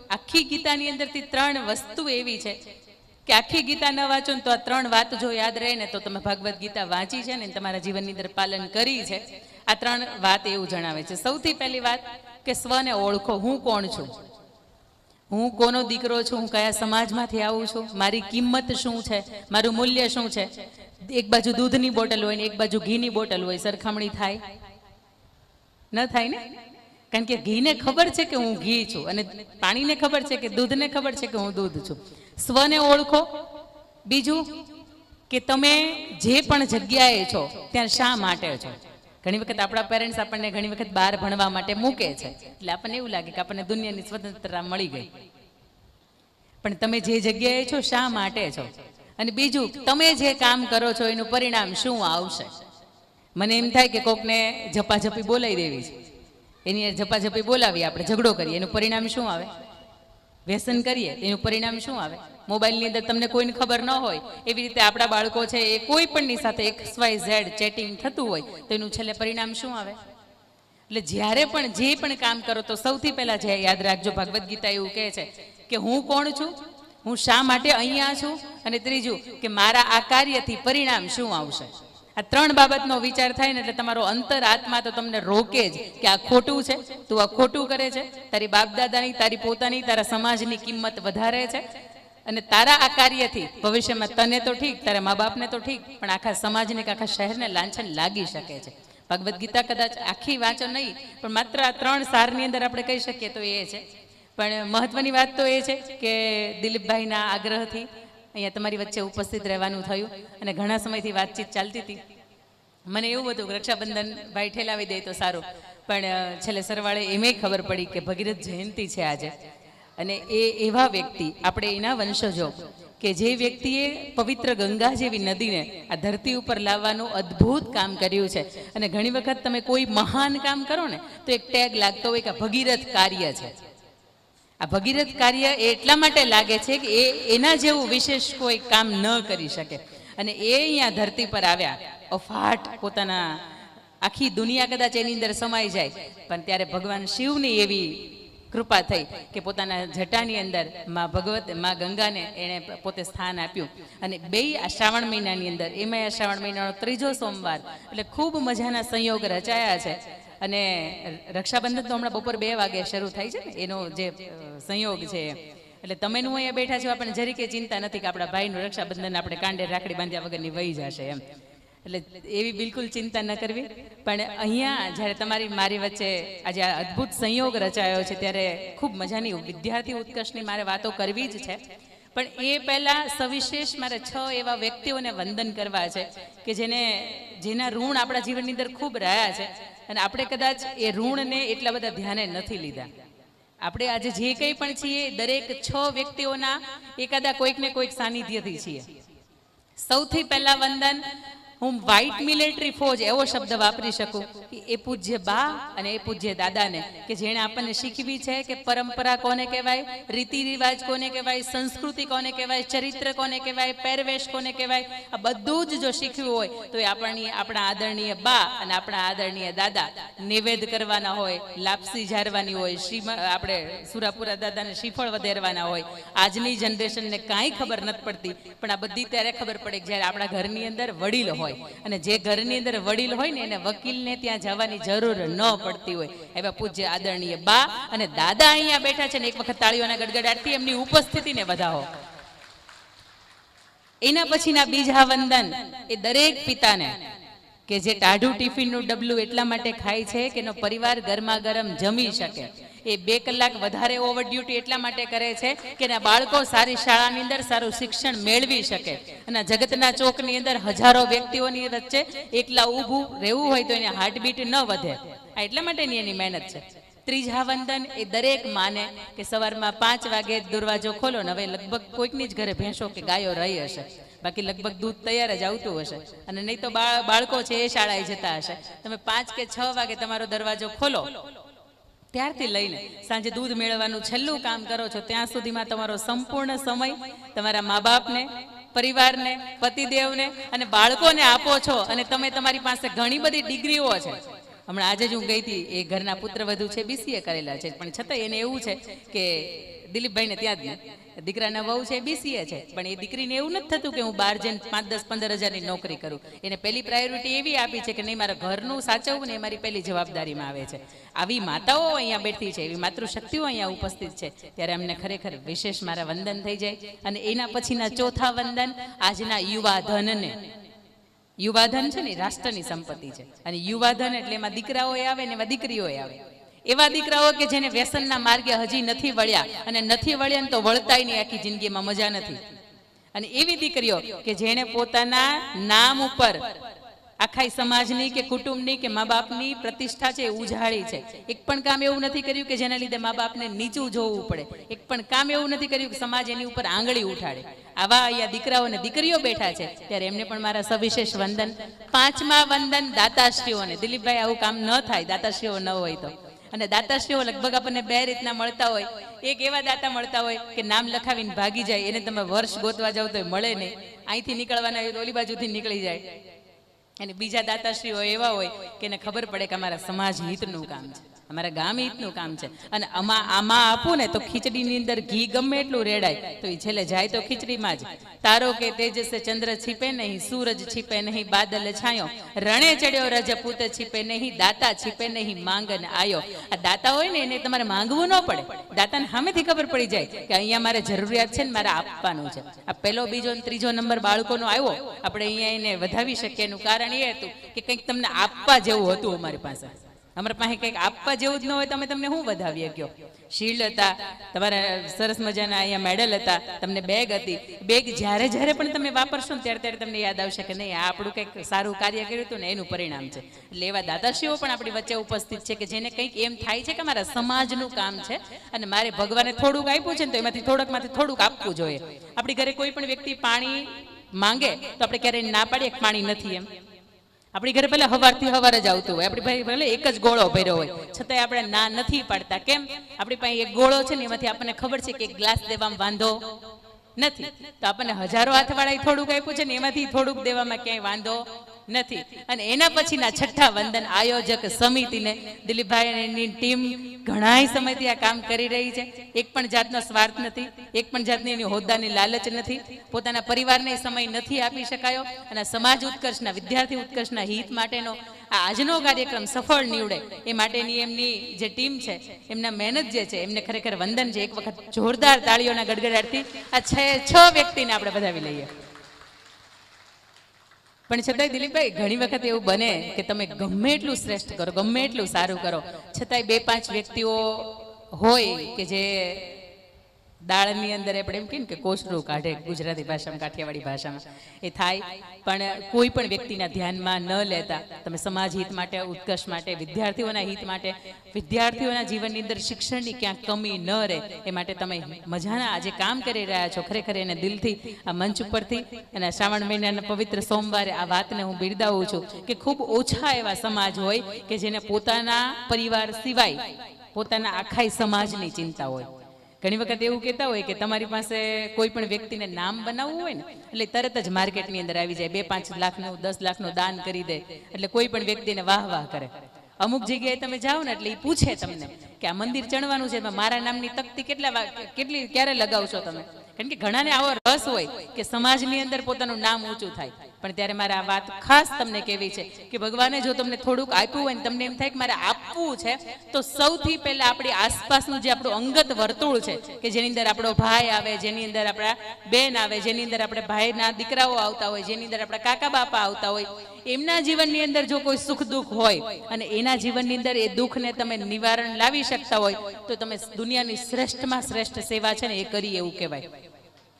આખી ગીતાની અંદરથી 3 વસ્તુ એવી છે કે આખી ગીતા ન વાંચો ને તો આ 3 વાત જો યાદ રહે ને તો તમે ભગવદ્ ગીતા વાંચી છે ને તમારા જીવનની અંદર પાલન કરી છે. આ 3 વાત એવું જણાવે છે. સૌથી પહેલી વાત કે સ્વને ઓળખો. હું કોણ છું, હું કોનો દીકરો છું, હું કયા સમાજમાંથી આવું છું, મારી કિંમત શું છે, મારું મૂલ્ય શું છે. એક બાજુ દૂધની બોટલ હોય ને એક બાજુ ઘીની બોટલ હોય, સરખામણી થાય ન થાય ને? કારણ કે ઘીને ખબર છે કે હું ઘી છું અને પાણીને ખબર છે કે દૂધને ખબર છે કે હું દૂધ છું. સ્વને ઓળખો. બીજું કે તમે જે પણ જગ્યાએ છો ત્યાં શા માટે છો. ઘણી વખત આપણા પેરેન્ટ્સ આપણને ઘણી વખત બહાર ભણવા માટે મૂકે છે એટલે આપણને એવું લાગે કે આપણને દુનિયાની સ્વતંત્રતા મળી ગઈ, પણ તમે જે જગ્યાએ છો શા માટે છો. અને બીજું તમે જે કામ કરો છો એનું પરિણામ શું આવશે. મને એમ થાય કે કોકને ઝપાઝપી બોલાવી દેવી છે, એની ઝપાઝપી બોલાવી, આપણે ઝઘડો કરીએ, એનું પરિણામ શું આવે. વ્યસન કરીએ એનું પરિણામ શું આવે. મોબાઈલની અંદર તમને કોઈને ખબર ન હોય એવી રીતે આપણા બાળકો છે એ કોઈ પણની સાથે XYZ ચેટિંગ થતું હોય તો એનું છેલ્લે પરિણામ શું આવે. એટલે જ્યારે પણ જે પણ કામ કરો તો સૌથી પહેલાં જે યાદ રાખજો, ભગવદ્ ગીતા એવું કહે છે કે હું કોણ છું, હું શા માટે અહીંયા છું, અને ત્રીજું કે મારા આ કાર્યથી પરિણામ શું આવશે. આ 3 બાબતનો વિચાર થાય ને એટલે તમારો અંતર આત્મા તો તમને રોકે જ કે આ ખોટું છે, તું આ ખોટું કરે છે, તારી બાપદાદાની, તારી પોતાની, તારા સમાજની કિંમત વધારે છે અને તારા આ કાર્યથી ભવિષ્યમાં તને તો ઠીક, તારા મા બાપને તો ઠીક, પણ આખા સમાજને કે આખા શહેરને લાંછન લાગી શકે છે. ભગવદ્ ગીતા કદાચ આખી વાંચો નહીં પણ માત્ર આ 3 સારની અંદર આપણે કહી શકીએ તો એ છે. પણ મહત્વની વાત તો એ છે કે દિલીપભાઈના આગ્રહથી અહીંયા તમારી વચ્ચે ઉપસ્થિત રહેવાનું થયું અને ઘણા સમયથી વાતચીત ચાલતી હતી. મને એવું હતું રક્ષાબંધન ભાઈ ઠેલાવી દે તો સારું, પણ છેલ્લે સરવાળે એમેય ખબર પડી કે ભગીરથ જયંતિ છે આજે. અને એ એવા વ્યક્તિ, આપણે એના વંશજો કે જે વ્યક્તિએ પવિત્ર ગંગા જેવી નદીને આ ધરતી ઉપર લાવવાનું અદ્ભુત કામ કર્યું છે. અને ઘણી વખત તમે કોઈ મહાન કામ કરો ને તો એક ટેગ લાગતો હોય કે ભગીરથ કાર્ય છે. આ ભગીરથ કાર્ય એટલા માટે લાગે છે કે એના જેવું વિશેષ કોઈ કામ ન કરી શકે. અને એ અહીંયા ધરતી પર આવ્યા, અફાટ પોતાના આખી દુનિયા કદાચ એની અંદર સમાઈ જાય, પણ ત્યારે ભગવાન શિવની એવી કૃપા થઈ કે પોતાના જટાની અંદર માં ગંગાને એણે પોતે સ્થાન આપ્યું. અને 2 આ શ્રાવણ મહિનાની અંદર, એમાં આ શ્રાવણ મહિનાનો 3જો સોમવાર, એટલે ખૂબ મજાના સંયોગ રચાયા છે. અને રક્ષાબંધન તો હમણાં બપોર 2 વાગે શરૂ થાય છે ને, એનો જે સંયોગ છે એટલે તમેનું અહીંયા બેઠા છો આપણને જરીકે ચિંતા નથી કે આપણા ભાઈનું રક્ષાબંધન આપણે કાંડે રાખડી બાંધ્યા વગરની વહી જશે એમ. એટલે એવી બિલકુલ ચિંતા ન કરવી. પણ અહીંયા જ્યારે તમારી મારી વચ્ચે આજે આ અદ્ભુત સંયોગ રચાયો છે ત્યારે ખૂબ મજાની વિદ્યાર્થી ઉત્કર્ષની મારે વાતો કરવી જ છે. પણ એ પહેલાં સવિશેષ મારે 6 એવા વ્યક્તિઓને વંદન કરવા છે કે જેના ઋણ આપણા જીવનની અંદર ખૂબ રહ્યા છે અને આપણે કદાચ એ ઋણને એટલા બધા ધ્યાને નથી લીધા. આપણે આજે જે કંઈ પણ છીએ દરેક 6 વ્યક્તિઓના એકાદા કોઈકને કોઈક સાનિધ્યથી છીએ. સૌથી પહેલા વંદન હું વ્હાઇટ મિલિટરી ફોજ એવો શબ્દ વાપરી શકું એ પૂજ્ય બા અને એ પૂજ્ય દાદાને કે જેણે આપણને શીખવી છે કે પરંપરા કોને કહેવાય, રીતિ રિવાજ કોને કહેવાય, સંસ્કૃતિ કોને કહેવાય, ચરિત્ર કોને કહેવાય, પહેરવેશ કોને કહેવાય. આ બધું જ જો શીખવું હોય તો એ આપણા આદરણીય બા અને આપણા આદરણીય દાદા નિવેદ કરવાના હોય, લાપસી ઝારવાની હોય, આપણે સુરાપુરા દાદાને શ્રીફળ વધેરવાના હોય. આજની જનરેશનને કાંઈ ખબર નથી પડતી, પણ આ બધી ત્યારે ખબર પડે કે જ્યારે આપણા ઘરની અંદર વડીલ હોય અને જે ઘરની અંદર વડીલ હોય ને એને વકીલને ત્યાં જવાની જરૂર ન પડતી હોય એવા પૂજ્ય આદરણીય બા અને દાદા અહીંયા બેઠા છે ને એક વખત તાળીઓના ગડગડાટથી એમની ઉપસ્થિતિને વધાવો. એના પછીના બીજા વંદન એ દરેક પિતાને કે જે ટાઢું ટિફિનનું ડબલું એટલા માટે ખાય છે કે એનો પરિવાર ગરમા ગરમ જમી શકે. એ 2 કલાક વધારે ઓવર ડ્યુટી એટલા માટે કરે છે કે એના બાળકો સારી શાળાની અંદર સારું શિક્ષણ મેળવી શકે. અને જગતના ચોકની અંદર હજારો વ્યક્તિઓની વચ્ચે એકલા ઊભું રહેવું હોય તો એની હાર્ટબીટ ન વધે, આ એટલા માટેની એની મહેનત છે. ત્રીજા વંદન એ દરેક માને કે સવારમાં 5 વાગે દરવાજો ખોલો ને હવે લગભગ કોઈકની જ ઘરે ભેંસો કે ગાયો રહી હશે, બાકી લગભગ દૂધ તૈયાર જ આવતું હશે અને નહીં તો બાળકો છે એ શાળાએ જતા હશે. તમે 5 કે 6 વાગે તમારો દરવાજો ખોલો ત્યારથી લઈને સાંજે દૂધ મેળવવાનું છેલ્લું કામ કરો છો ત્યાં સુધીમાં તમારો સંપૂર્ણ સમય તમારા મા બાપને, પરિવારને, પતિદેવને અને બાળકોને આપો છો. અને તમે તમારી પાસે ઘણી બધી ડિગ્રીઓ છે, હમણાં આજે જ હું ગઈ હતી, એ ઘરના પુત્રવધુ છે, BCA કરેલા છે, પણ છતાં એને એવું છે કે દિલીપભાઈને ત્યાં જ દીકરાના વહુ છે BCA છે, પણ એ દીકરીને એવું નથી થતું કે હું બહાર જઈને 5, 10, 15 હજારની નોકરી કરું. એને પહેલી પ્રાયોરિટી એવી આપી છે કે નહીં, મારા ઘરનું સાચવવું ને એ મારી પહેલી જવાબદારીમાં આવે છે. આવી માતાઓ અહીંયા બેઠી છે, એવી માતૃશક્તિઓ અહીંયા ઉપસ્થિત છે, ત્યારે અમને ખરેખર વિશેષ મારા વંદન થઈ જાય. અને એના પછીના ચોથા વંદન આજના યુવાધનને. યુવાધન છે ને રાષ્ટ્રની સંપત્તિ છે, અને યુવાધન એટલે એમાં દીકરાઓ આવે ને એમાં દીકરીઓ આવે. એવા દીકરાઓ કે જેને વ્યસનના માર્ગે હજી નથી વળ્યા, અને નથી વળ્યા ને તો વળતાય નહીં, આખી જિંદગીમાં મજા નથી. અને એવી દીકરીઓ કે જેણે પોતાના નામ ઉપર આખા સમાજની કે કુટુંબની કે મા બાપની પ્રતિષ્ઠા છે ઉજાળી છે. એક પણ કામ એવું નથી કર્યું કે જેના લીધે મા બાપને નીચું જોવું પડે. એક પણ કામ એવું નથી કર્યું કે સમાજ એની ઉપર આંગળી ઉઠાડે. આવા અહીંયા દીકરાઓ અને દીકરીઓ બેઠા છે, ત્યારે એમને પણ મારા સવિશેષ વંદન. પાંચમા વંદન દાતાશ્રીઓને. દિલીપભાઈ, આવું કામ ન થાય દાતાશ્રીઓ ન હોય તો. અને દાતાશ્રીઓ લગભગ આપણને બે રીતના મળતા હોય. એક એવા દાતા મળતા હોય કે નામ લખાવીને ભાગી જાય, એને તમે વર્ષ ગોતવા જાવ તો મળે નહીં, અહીંથી નીકળવાના હોય તો ઓલી બાજુથી નીકળી જાય. અને બીજા દાતાશ્રીઓ એવા હોય કે એને ખબર પડે કે અમારા સમાજ હિતનું કામ છે, અમારા ગામ હિતનું કામ છે, અને આમાં આપું ને તો ખીચડીની અંદર ઘી ગમે એટલું રેડાય તો એ છેલ્લે જાય તો ખીચડીમાં જ. તારો કે તેજસે ચંદ્ર છીપે નહીં, સૂરજ છીપે નહીં, બાદલ છાયો, રણે ચડ્યો રજપૂત છીપે નહીં, દાતા છીપે નહીં, માંગન આયો. આ દાતા હોય ને એને તમારે માંગવું ન પડે, દાતાને સામેથી ખબર પડી જાય કે અહીંયા મારે જરૂરિયાત છે ને મારે આપવાનું છે. આ પહેલો, બીજો ને ત્રીજો નંબર બાળકોનો આવ્યો, આપણે અહીંયા એને વધાવી શકીએ. એનું કારણ એ હતું કે કંઈક તમને આપવા જેવું હતું અમારી પાસે. અમારી પાસે કંઈક આપવા જેવું જ ન હોય તો અમે તમને શું વધાવીએ કયો. શીલ્ડ હતા, તમારા સરસ મજાના અહીંયા મેડલ હતા, તમને બેગ હતી. બેગ જ્યારે જ્યારે પણ તમે વાપરશો ને ત્યારે ત્યારે તમને યાદ આવશે કે નહીં, આ આપણું કંઈક સારું કાર્ય કર્યું હતું ને એનું પરિણામ છે. એટલે એવા દાદાશ્રીઓ પણ આપણી વચ્ચે ઉપસ્થિત છે કે જેને કંઈક એમ થાય છે કે મારા સમાજનું કામ છે અને મારે ભગવાને થોડુંક આપ્યું છે ને તો એમાંથી થોડુંક આપવું જોઈએ. આપણી ઘરે કોઈ પણ વ્યક્તિ પાણી માંગે તો આપણે ક્યારેય ના પાડીએ કે પાણી નથી એમ. આપણી ઘરે પહેલા હવારથી હવાર જ આવતું હોય, આપણી ભાઈ ભલે એક જ ગોળો ભર્યો હોય છતાંય આપણે ના નથી પાડતા. કેમ? આપણી પાસે એક ગોળો છે ને એમાંથી આપણને ખબર છે કે એક ગ્લાસ દેવામાં વાંધો નથી, તો આપણને હજારો હાથવાળાએ થોડુંક આપ્યું છે ને એમાંથી થોડુંક દેવામાં ક્યાંય વાંધો નથી. અને એના પછીના છઠ્ઠા વંદન આયોજક સમિતિને. દિલીપભાઈની ટીમ ઘણા સમયથી આ કામ કરી રહી છે. એક પણ જાતનો સ્વાર્થ નથી, એક પણ જાતની એની હોદ્દાની લાલચ નથી, પોતાના પરિવારને સમય નથી આપી શકાયો, અને સમાજ ઉત્કર્ષના, વિદ્યાર્થી ઉત્કર્ષના હિત માટેનો આ આજનો કાર્યક્રમ સફળ નીવડે એ માટેની એમની જે ટીમ છે, એમના મહેનત જે છે, એમને ખરેખર વંદન છે. એક વખત જોરદાર તાળીઓના ગડગડાટથી આ 6 વ્યક્તિને આપણે વધાવી લઈએ. પણ છતાંય દિલીપભાઈ, ઘણી વખત એવું બને કે તમે ગમે એટલું શ્રેષ્ઠ કરો, ગમે એટલું સારું કરો, છતાંય 2-5 વ્યક્તિઓ હોય કે જે દાળની અંદર આપણે એમ કહીએ ને કે કોસરું કાઢે, ગુજરાતી ભાષામાં, કાઠિયાવાડી ભાષામાં એ થાય. પણ કોઈ પણ વ્યક્તિના ધ્યાનમાં ન લેતા તમે સમાજ હિત માટે, ઉત્કર્ષ માટે, વિદ્યાર્થીઓના હિત માટે, વિદ્યાર્થીઓના જીવનની અંદર શિક્ષણની ક્યાંક કમી ન રહે એ માટે તમે મજાના આજે કામ કરી રહ્યા છો. ખરેખર એને દિલથી આ મંચ ઉપરથી અને શ્રાવણ મહિનાના પવિત્ર સોમવારે આ વાતને હું બિરદાવું છું કે ખૂબ ઓછા એવા સમાજ હોય કે જેને પોતાના પરિવાર સિવાય પોતાના આખા સમાજની ચિંતા હોય. ઘણી વખત એવું કહેતા હોય કે તમારી પાસે કોઈ પણ વ્યક્તિને નામ બનાવવું હોય ને એટલે તરત જ માર્કેટની અંદર આવી જાય, 2-5 લાખનું 10 લાખનું દાન કરી દે એટલે કોઈ પણ વ્યક્તિને વાહ વાહ કરે. અમુક જગ્યાએ તમે જાઓ ને એટલે એ પૂછે તમને કે આ મંદિર ચણવાનું છે, મારા નામની તકતી કેટલી ક્યારે લગાવશો તમે? કારણ કે ઘણાને આવો રસ હોય કે સમાજની અંદર પોતાનું નામ ઊંચું થાય. પણ ત્યારે મારે આ વાત ખાસ તમને કહેવી છે કે ભગવાને જો તમને થોડુંક આપ્યું હોય ને તમને એમ થાય કે મારે આપવું છે, તો સૌથી પહેલા આપણી આસપાસનું જે આપણું અંગત વર્તુળ છે કે જેની અંદર આપણો ભાઈ આવે, જેની અંદર આપણા બેન આવે, જેની અંદર આપણે ભાઈના દીકરાઓ આવતા હોય, જેની અંદર આપણા કાકા બાપા આવતા હોય, એમના જીવનની અંદર જો કોઈ સુખ દુઃખ હોય અને એના જીવનની અંદર એ દુઃખને તમે નિવારણ લાવી શકતા હોય તો તમે દુનિયાની શ્રેષ્ઠમાં શ્રેષ્ઠ સેવા છે ને એ કરી એવું કહેવાય.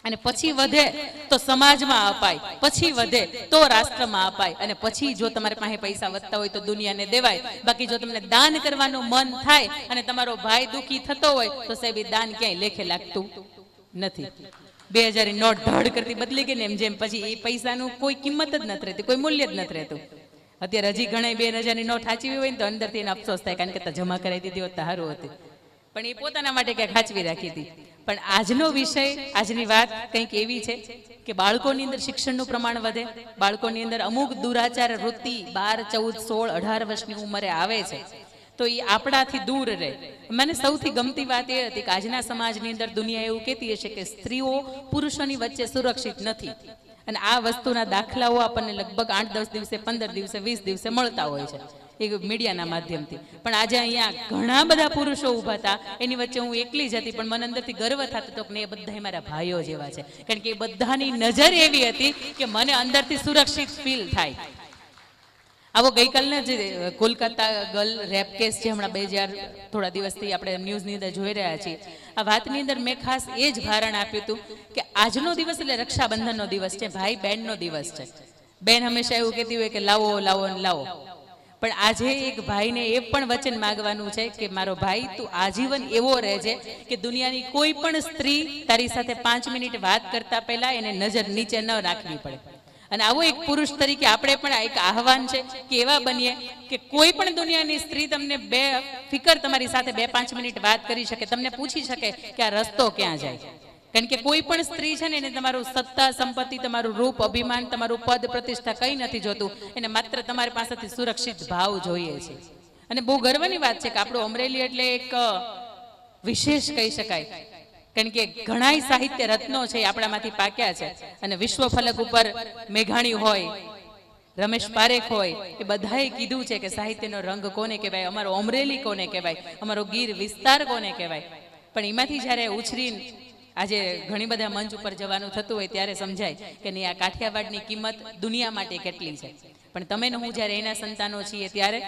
અને પછી વધે તો સમાજમાં અપાય, પછી વધે તો રાષ્ટ્રમાં અપાય, અને પછી જો તમારી પાસે પૈસા વધતા હોય તો દુનિયાને દેવાય. બાકી જો તમને દાન કરવાનું મન થાય અને તમારો ભાઈ દુઃખી થતો હોય તો સાહેબ એ દાન ક્યાંય લેખે લાગતું નથી. 2000 ની નોટ ધડ કરતી બદલી ગઈ ને એમ જેમ પછી એ પૈસાનું કોઈ કિંમત જ નથી રહેતી, કોઈ મૂલ્ય જ નથી રહેતું. અત્યારે હજી ઘણા 2000 ની નોટ સાચવી હોય ને તો અંદરથી એને અફસોસ થાય, કારણ કે જમા કરાવી દીધી હોત તો સારું હતી, પણ એ પોતાના માટે ક્યાંક સાચવી રાખી હતી. પણ આજનો વિષય, આજની વાત કંઈક એવી છે કે બાળકોની અંદર શિક્ષણનું પ્રમાણ વધે, બાળકોની અંદર અમુક દુરાચાર વૃત્તિ 12, 14, 16, 18 વર્ષની ઉંમરે આવે છે તો એ આપણાથી દૂર રહે. મને સૌથી ગમતી વાત એ હતી કે આજના સમાજની અંદર દુનિયા એવું કહેતી હશે કે સ્ત્રીઓ પુરુષોની વચ્ચે સુરક્ષિત નથી, અને આ વસ્તુના દાખલાઓ આપણને લગભગ 8-10 દિવસે, 15 દિવસે, 20 દિવસે મળતા હોય છે એ મીડિયાના માધ્યમથી. પણ આજે અહીંયા ઘણા બધા પુરુષો ઊભા હતા, એની વચ્ચે હું એકલી જ હતી, પણ મને અંદરથી ગર્વ થતો હતો કે એ બધા મારા ભાઈઓ જેવા છે, કારણ કે એ બધાની નજર એવી હતી કે મને અંદરથી સુરક્ષિત ફીલ થાય. આવો ગઈકાલના જે કોલકાતા ગર્લ રેપ કેસ છે, હમણાં 2000 થોડા દિવસથી આપણે ન્યૂઝની અંદર જોઈ રહ્યા છીએ, આ વાતની અંદર મેં ખાસ એ જ ભારણ આપ્યું હતું કે આજનો દિવસ એટલે રક્ષાબંધનનો દિવસ છે, ભાઈ બહેનનો દિવસ છે. બેન હંમેશા એવું કહેતી હોય કે લાવો લાવો લાવો, પણ આજે એક ભાઈને એ પણ વચન માગવાનું છે કે મારો ભાઈ, તું આજીવન એવો રહેજે કે દુનિયાની કોઈ પણ સ્ત્રી તારી સાથે 5 મિનિટ વાત કરતા પહેલા એને નજર નીચે ન રાખવી પડે. અને આવો એક પુરુષ તરીકે આપણે પણ એક આહવાન છે કે એવા બનીએ કે કોઈ પણ દુનિયાની સ્ત્રી તમને બેફિકર તમારી સાથે 2-5 મિનિટ વાત કરી શકે, તમને પૂછી શકે કે આ રસ્તો ક્યાં જાય. કારણ કે કોઈ પણ સ્ત્રી છે ને એને તમારું સત્તા, સંપત્તિ, તમારું રૂપ, અભિમાન, તમારું પદ, પ્રતિષ્ઠા કંઈ નથી જોતું, એને માત્ર તમારી પાસેથી સુરક્ષિત ભાવ જોઈએ છે. અને બહુ ગર્વની વાત છે કે આપણું અમરેલી એટલે એક વિશેષ કહી શકાય, કારણ કે ઘણાય સાહિત્ય રત્નો છે એ આપણામાંથી પાક્યા છે. અને વિશ્વ ફલક ઉપર મેઘાણી હોય, રમેશ પારેખ હોય, એ બધાએ કીધું છે કે સાહિત્યનો રંગ કોને કહેવાય, અમારો અમરેલી કોને કહેવાય, અમારો ગીર વિસ્તાર કોને કહેવાય. પણ એમાંથી જ્યારે ઉછરીને આજે ઘણી બધા મંચ ઉપર જવાનું થતું હોય ત્યારે સમજાય કે નહીં, આ કાઠિયાવાડની કિંમત દુનિયા માટે કેટલી છે. પણ તમે ને હું જ્યારે એના સંતાનો છીએ ત્યારે